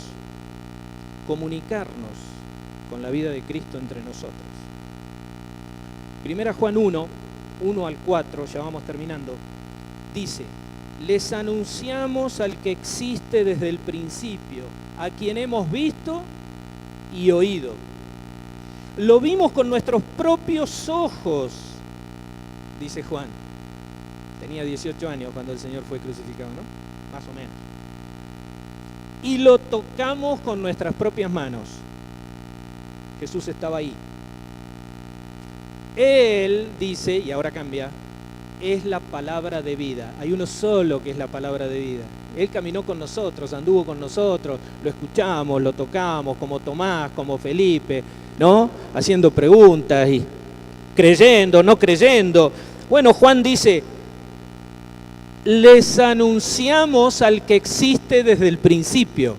comunicarnos con la vida de Cristo entre nosotros. Primera Juan 1 al 4, ya vamos terminando, dice: les anunciamos al que existe desde el principio, a quien hemos visto y oído. Lo vimos con nuestros propios ojos, dice Juan. Tenía 18 años cuando el Señor fue crucificado, ¿no? Más o menos. Y lo tocamos con nuestras propias manos. Jesús estaba ahí. Él dice, y ahora cambia, es la palabra de vida. Hay uno solo que es la palabra de vida. Él caminó con nosotros, anduvo con nosotros, lo escuchamos, lo tocamos, como Tomás, como Felipe, ¿no? Haciendo preguntas y creyendo, no creyendo. Bueno, Juan dice, les anunciamos al que existe desde el principio.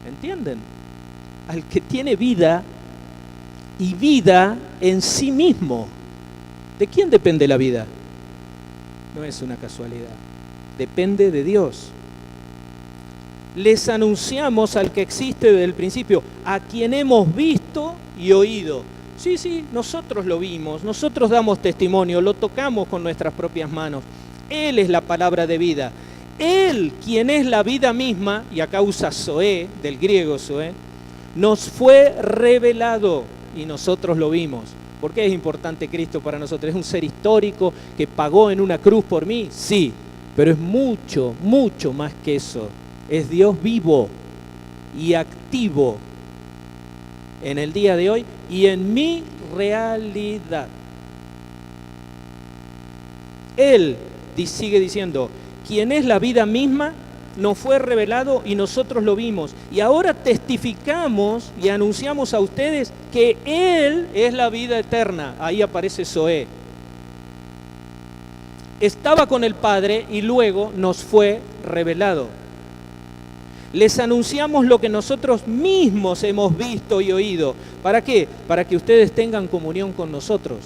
¿Entienden? Al que tiene vida y vida en sí mismo. ¿De quién depende la vida? No es una casualidad. Depende de Dios. Les anunciamos al que existe desde el principio, a quien hemos visto y oído. Sí, nosotros lo vimos, nosotros damos testimonio, lo tocamos con nuestras propias manos. Él es la palabra de vida. Él, quien es la vida misma, y acá usa Zoé, del griego Zoé, nos fue revelado y nosotros lo vimos. ¿Por qué es importante Cristo para nosotros? ¿Es un ser histórico que pagó en una cruz por mí? Sí, pero es mucho, mucho más que eso. Es Dios vivo y activo en el día de hoy y en mi realidad. Él sigue diciendo, quien es la vida misma, nos fue revelado y nosotros lo vimos. Y ahora testificamos y anunciamos a ustedes que Él es la vida eterna. Ahí aparece Zoé. Estaba con el Padre y luego nos fue revelado. Les anunciamos lo que nosotros mismos hemos visto y oído. ¿Para qué? Para que ustedes tengan comunión con nosotros.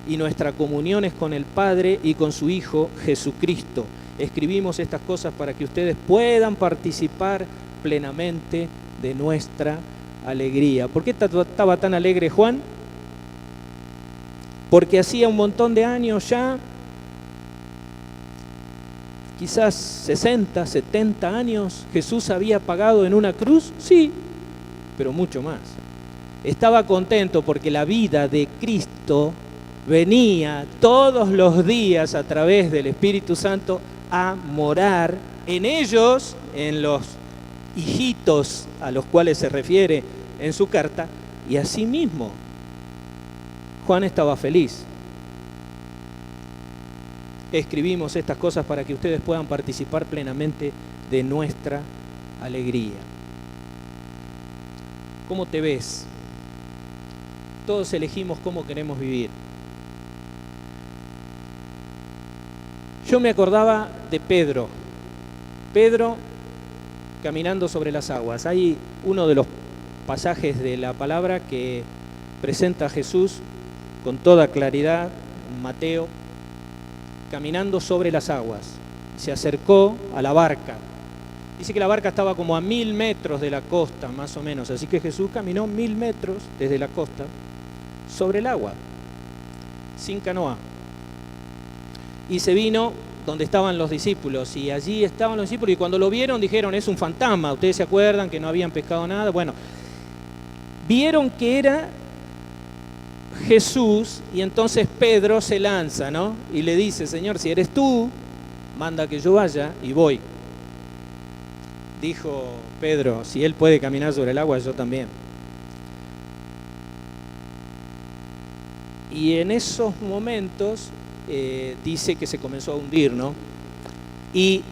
Y nuestra comunión es con el Padre y con su Hijo Jesucristo. Escribimos estas cosas para que ustedes puedan participar plenamente de nuestra alegría. ¿Por qué estaba tan alegre Juan? Porque hacía un montón de años ya, quizás 60, 70 años, Jesús había pagado en una cruz, sí, pero mucho más. Estaba contento porque la vida de Cristo venía todos los días a través del Espíritu Santo a morar en ellos, en los hijitos a los cuales se refiere en su carta, y así mismo Juan estaba feliz. escribimos estas cosas para que ustedes puedan participar plenamente de nuestra alegría. ¿Cómo te ves? Todos elegimos cómo queremos vivir. Yo me acordaba de Pedro caminando sobre las aguas. Hay uno de los pasajes de la palabra que presenta a Jesús con toda claridad, Mateo, caminando sobre las aguas. Se acercó a la barca. Dice que la barca estaba como a 1000 metros de la costa, más o menos. Así que Jesús caminó 1000 metros desde la costa sobre el agua, sin canoa. Y se vino donde estaban los discípulos, y allí estaban los discípulos, y cuando lo vieron dijeron, es un fantasma. Ustedes se acuerdan que no habían pescado nada. Bueno, vieron que era Jesús, y entonces Pedro se lanza, ¿no? Y le dice, Señor, si eres tú, manda que yo vaya, y voy. Dijo Pedro, si él puede caminar sobre el agua, yo también. Y en esos momentos dice que se comenzó a hundir, ¿no? Y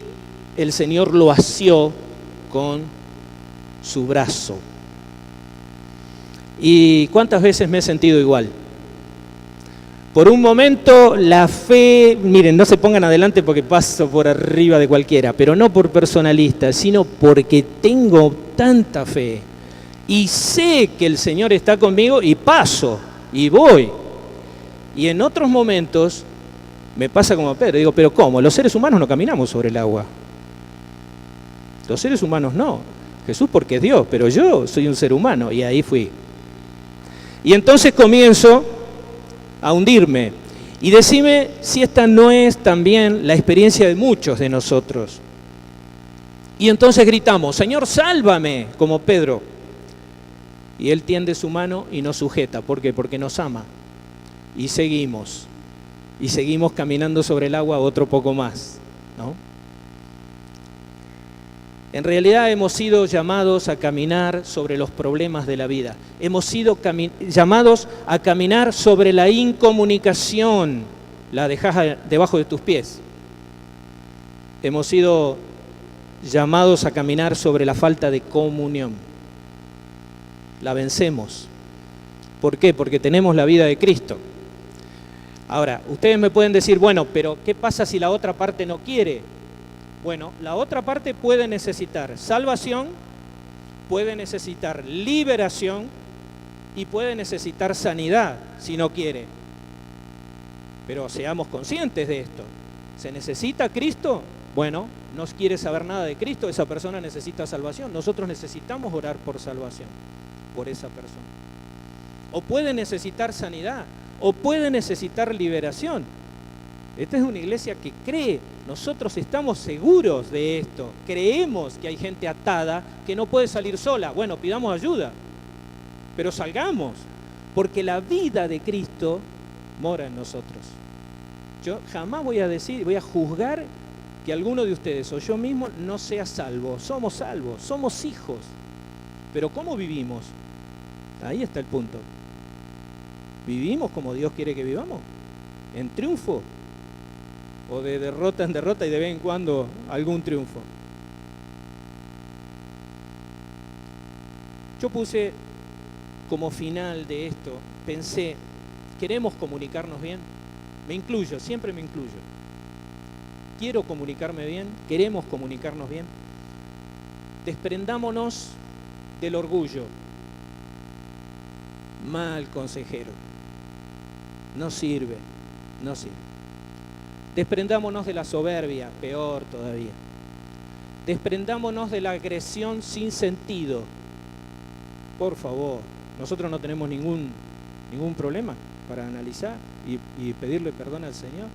el Señor lo asió con su brazo. ¿Y cuántas veces me he sentido igual? Por un momento la fe, miren, no se pongan adelante porque paso por arriba de cualquiera, pero no por personalista, sino porque tengo tanta fe y sé que el Señor está conmigo y paso y voy. Y en otros momentos me pasa como a Pedro, digo, pero ¿cómo? Los seres humanos no caminamos sobre el agua. Los seres humanos no. Jesús porque es Dios, pero yo soy un ser humano, y ahí fui. Y entonces comienzo a hundirme. Y decime si esta no es también la experiencia de muchos de nosotros. Y entonces gritamos, Señor, sálvame, como Pedro. Y Él tiende su mano y nos sujeta. ¿Por qué? Porque nos ama. Y seguimos caminando sobre el agua otro poco más, ¿no? En realidad hemos sido llamados a caminar sobre los problemas de la vida. Hemos sido llamados a caminar sobre la incomunicación. La dejás debajo de tus pies. Hemos sido llamados a caminar sobre la falta de comunión. La vencemos. ¿Por qué? Porque tenemos la vida de Cristo. Ahora, ustedes me pueden decir, bueno, pero ¿qué pasa si la otra parte no quiere? Bueno, la otra parte puede necesitar salvación, puede necesitar liberación y puede necesitar sanidad si no quiere. Pero seamos conscientes de esto. ¿Se necesita Cristo? Bueno, no quiere saber nada de Cristo, esa persona necesita salvación. Nosotros necesitamos orar por salvación, por esa persona. O puede necesitar sanidad, o puede necesitar liberación. Esta es una iglesia que cree, nosotros estamos seguros de esto, creemos que hay gente atada que no puede salir sola. Bueno, pidamos ayuda, pero salgamos, porque la vida de Cristo mora en nosotros. Yo jamás voy a juzgar que alguno de ustedes o yo mismo no sea salvo. Somos salvos, somos hijos, pero ¿cómo vivimos? Ahí está el punto. ¿Vivimos como Dios quiere que vivamos? ¿En triunfo? ¿O de derrota en derrota y de vez en cuando algún triunfo? Yo puse como final de esto, pensé, ¿queremos comunicarnos bien? Me incluyo, siempre me incluyo. ¿Quiero comunicarme bien? ¿Queremos comunicarnos bien? Desprendámonos del orgullo. Mal consejero. No sirve, no sirve. Desprendámonos de la soberbia, peor todavía. Desprendámonos de la agresión sin sentido. Por favor, nosotros no tenemos ningún problema para analizar y pedirle perdón al Señor.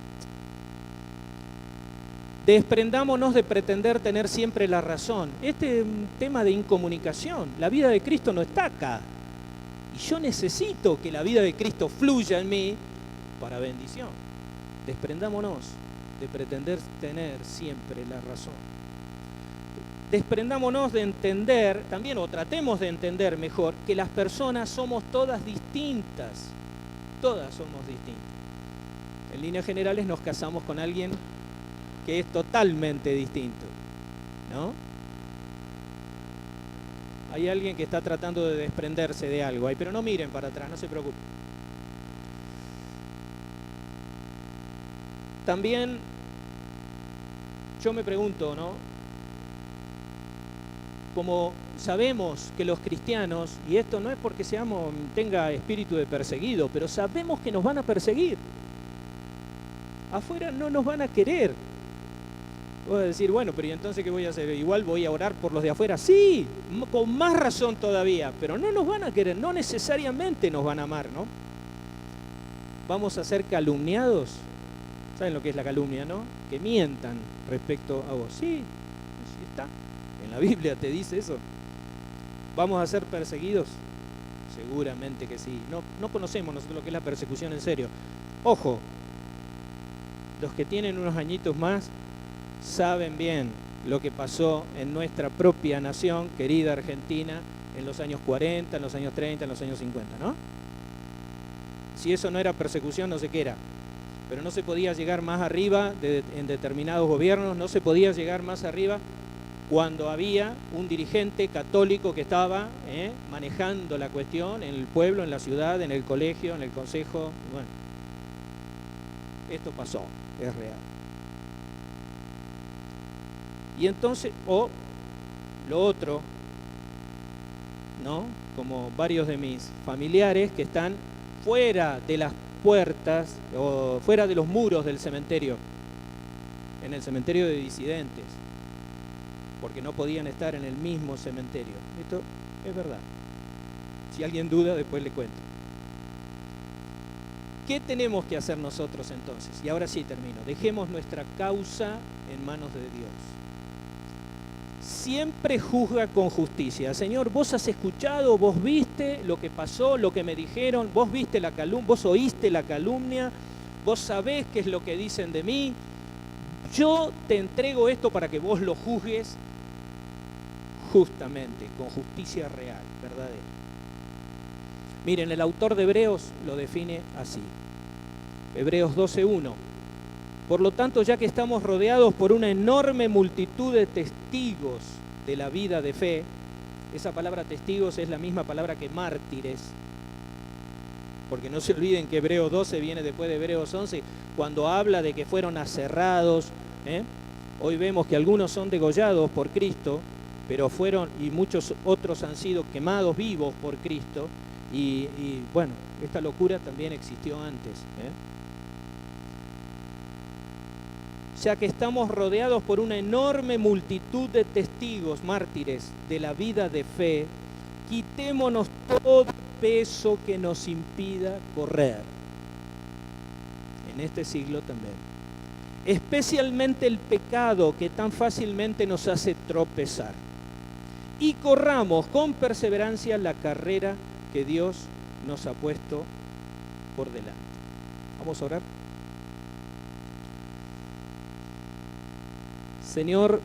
Desprendámonos de pretender tener siempre la razón. Este es un tema de incomunicación. La vida de Cristo no está acá. Y yo necesito que la vida de Cristo fluya en mí para bendición. Desprendámonos de pretender tener siempre la razón. Desprendámonos de entender, también, o tratemos de entender mejor, que las personas somos todas distintas. Todas somos distintas. En líneas generales nos casamos con alguien que es totalmente distinto, ¿no? Hay alguien que está tratando de desprenderse de algo ahí, pero no miren para atrás, no se preocupen. También yo me pregunto, ¿no? Como sabemos que los cristianos, y esto no es porque tenga espíritu de perseguido, pero sabemos que nos van a perseguir. Afuera no nos van a querer. Voy a decir, bueno, pero ¿y entonces qué voy a hacer? ¿Igual voy a orar por los de afuera? Sí, con más razón todavía, pero no nos van a querer, no necesariamente nos van a amar, ¿no? Vamos a ser calumniados. ¿Saben lo que es la calumnia, no? Que mientan respecto a vos. Sí, así está. En la Biblia te dice eso. ¿Vamos a ser perseguidos? Seguramente que sí. No conocemos nosotros lo que es la persecución en serio. Ojo, los que tienen unos añitos más saben bien lo que pasó en nuestra propia nación, querida Argentina, en los años 40, en los años 30, en los años 50, ¿no? Si eso no era persecución, no sé qué era. Pero no se podía llegar más arriba en determinados gobiernos, no se podía llegar más arriba cuando había un dirigente católico que estaba manejando la cuestión en el pueblo, en la ciudad, en el colegio, en el consejo. Bueno, esto pasó, es real. Y entonces, o lo otro, ¿no? Como varios de mis familiares que están fuera de las puertas o fuera de los muros del cementerio, en el cementerio de disidentes, porque no podían estar en el mismo cementerio. Esto es verdad. Si alguien duda, después le cuento. ¿Qué tenemos que hacer nosotros entonces? Y ahora sí termino. Dejemos nuestra causa en manos de Dios. Siempre juzga con justicia. Señor, vos has escuchado, vos viste lo que pasó, lo que me dijeron, vos viste la calumnia, vos oíste la calumnia, vos sabés qué es lo que dicen de mí. Yo te entrego esto para que vos lo juzgues justamente, con justicia real, verdadera. Miren, el autor de Hebreos lo define así. Hebreos 12:1. Por lo tanto, ya que estamos rodeados por una enorme multitud de testigos de la vida de fe, esa palabra testigos es la misma palabra que mártires, porque no se olviden que Hebreos 12 viene después de Hebreos 11, cuando habla de que fueron aserrados. Hoy vemos que algunos son degollados por Cristo, pero y muchos otros han sido quemados vivos por Cristo, y bueno, esta locura también existió antes. Ya que estamos rodeados por una enorme multitud de testigos, mártires de la vida de fe, quitémonos todo peso que nos impida correr. En este siglo también. Especialmente el pecado que tan fácilmente nos hace tropezar. Y corramos con perseverancia la carrera que Dios nos ha puesto por delante. Vamos a orar. Señor,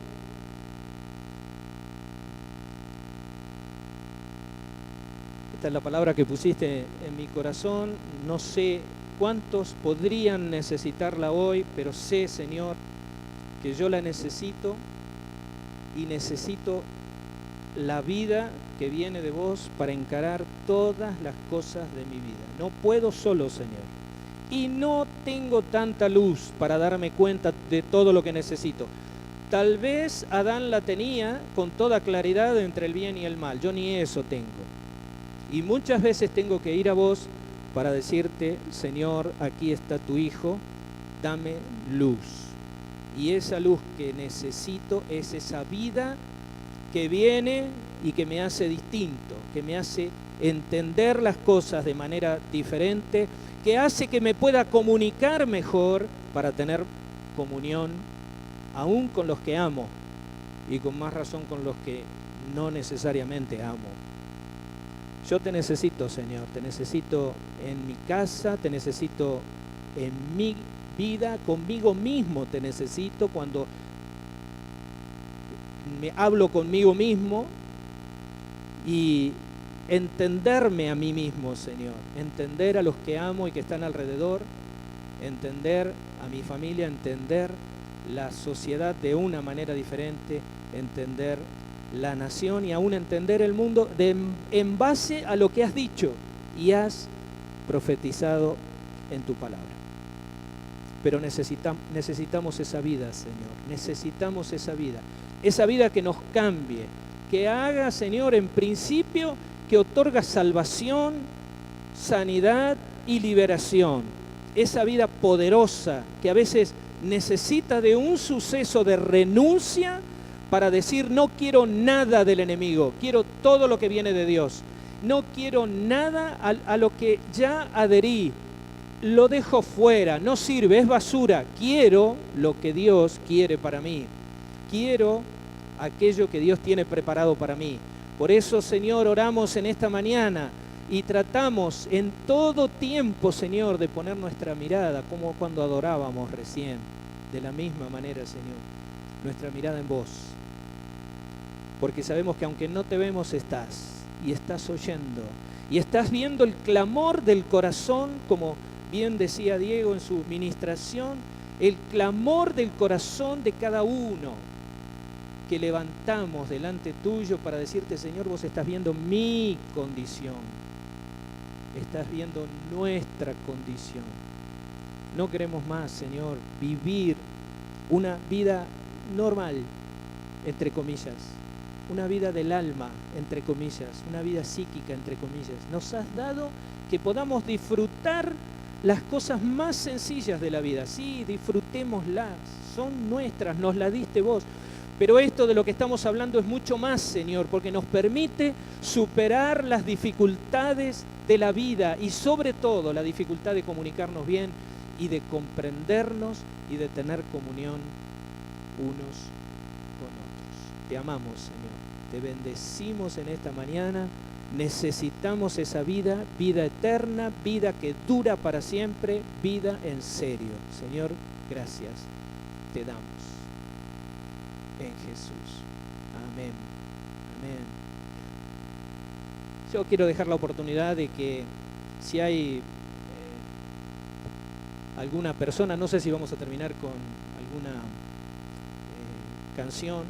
esta es la palabra que pusiste en mi corazón. No sé cuántos podrían necesitarla hoy, pero sé, Señor, que yo la necesito y necesito la vida que viene de vos para encarar todas las cosas de mi vida. No puedo solo, Señor, y no tengo tanta luz para darme cuenta de todo lo que necesito. Tal vez Adán la tenía con toda claridad entre el bien y el mal. Yo ni eso tengo. Y muchas veces tengo que ir a vos para decirte, Señor, aquí está tu Hijo, dame luz. Y esa luz que necesito es esa vida que viene y que me hace distinto, que me hace entender las cosas de manera diferente, que hace que me pueda comunicar mejor para tener comunión aún con los que amo y con más razón con los que no necesariamente amo. Yo te necesito, Señor, te necesito en mi casa, te necesito en mi vida, conmigo mismo te necesito cuando me hablo conmigo mismo y entenderme a mí mismo, Señor, entender a los que amo y que están alrededor, entender a mi familia, entender la sociedad de una manera diferente, entender la nación y aún entender el mundo en base a lo que has dicho y has profetizado en tu palabra. Pero necesitamos esa vida, Señor, necesitamos esa vida que nos cambie, que haga, Señor, en principio, que otorga salvación, sanidad y liberación. Esa vida poderosa que a veces necesita de un suceso de renuncia para decir: no quiero nada del enemigo, quiero todo lo que viene de Dios. No quiero nada a lo que ya adherí, lo dejo fuera, no sirve, es basura. Quiero lo que Dios quiere para mí. Quiero aquello que Dios tiene preparado para mí. Por eso, Señor, oramos en esta mañana y tratamos en todo tiempo, Señor, de poner nuestra mirada, como cuando adorábamos recién, de la misma manera, Señor, nuestra mirada en vos. Porque sabemos que aunque no te vemos, estás, y estás oyendo, y estás viendo el clamor del corazón, como bien decía Diego en su ministración, el clamor del corazón de cada uno que levantamos delante tuyo para decirte: Señor, vos estás viendo mi condición, estás viendo nuestra condición. No queremos más, Señor, vivir una vida normal, entre comillas, una vida del alma, entre comillas, una vida psíquica, entre comillas. Nos has dado que podamos disfrutar las cosas más sencillas de la vida. Sí, disfrutémoslas, son nuestras, nos las diste vos. Pero esto de lo que estamos hablando es mucho más, Señor, porque nos permite superar las dificultades de la vida y sobre todo la dificultad de comunicarnos bien y de comprendernos y de tener comunión unos con otros. Te amamos, Señor, te bendecimos en esta mañana. Necesitamos esa vida, vida eterna, vida que dura para siempre, vida en serio. Señor, gracias te damos en Jesús. Amén. Amén. Yo quiero dejar la oportunidad de que si hay alguna persona, no sé si vamos a terminar con alguna canción,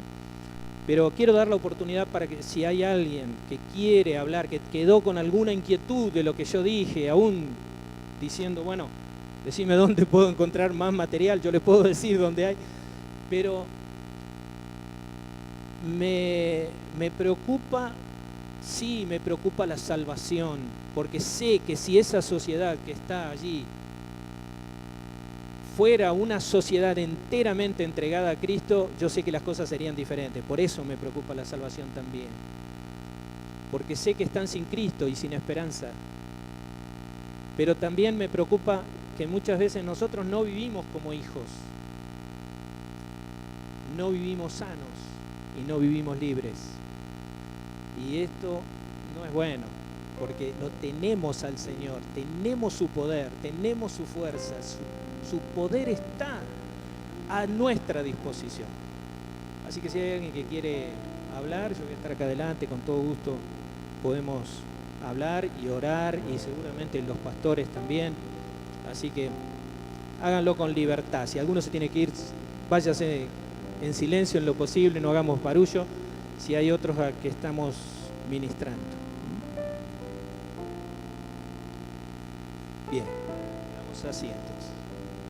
pero quiero dar la oportunidad para que si hay alguien que quiere hablar, que quedó con alguna inquietud de lo que yo dije, aún diciendo: bueno, decime dónde puedo encontrar más material, yo les puedo decir dónde hay, pero me preocupa, sí, me preocupa la salvación, porque sé que si esa sociedad que está allí fuera una sociedad enteramente entregada a Cristo, yo sé que las cosas serían diferentes. Por eso me preocupa la salvación también, porque sé que están sin Cristo y sin esperanza. Pero también me preocupa que muchas veces nosotros no vivimos como hijos, no vivimos sanos y no vivimos libres. Y esto no es bueno, porque lo tenemos al Señor, tenemos su poder, tenemos su fuerza, su poder está a nuestra disposición. Así que si hay alguien que quiere hablar, yo voy a estar acá adelante, con todo gusto podemos hablar y orar, y seguramente los pastores también. Así que háganlo con libertad. Si alguno se tiene que ir, váyase en silencio en lo posible, no hagamos barullo. Si hay otros a que estamos ministrando. Bien, vamos así entonces.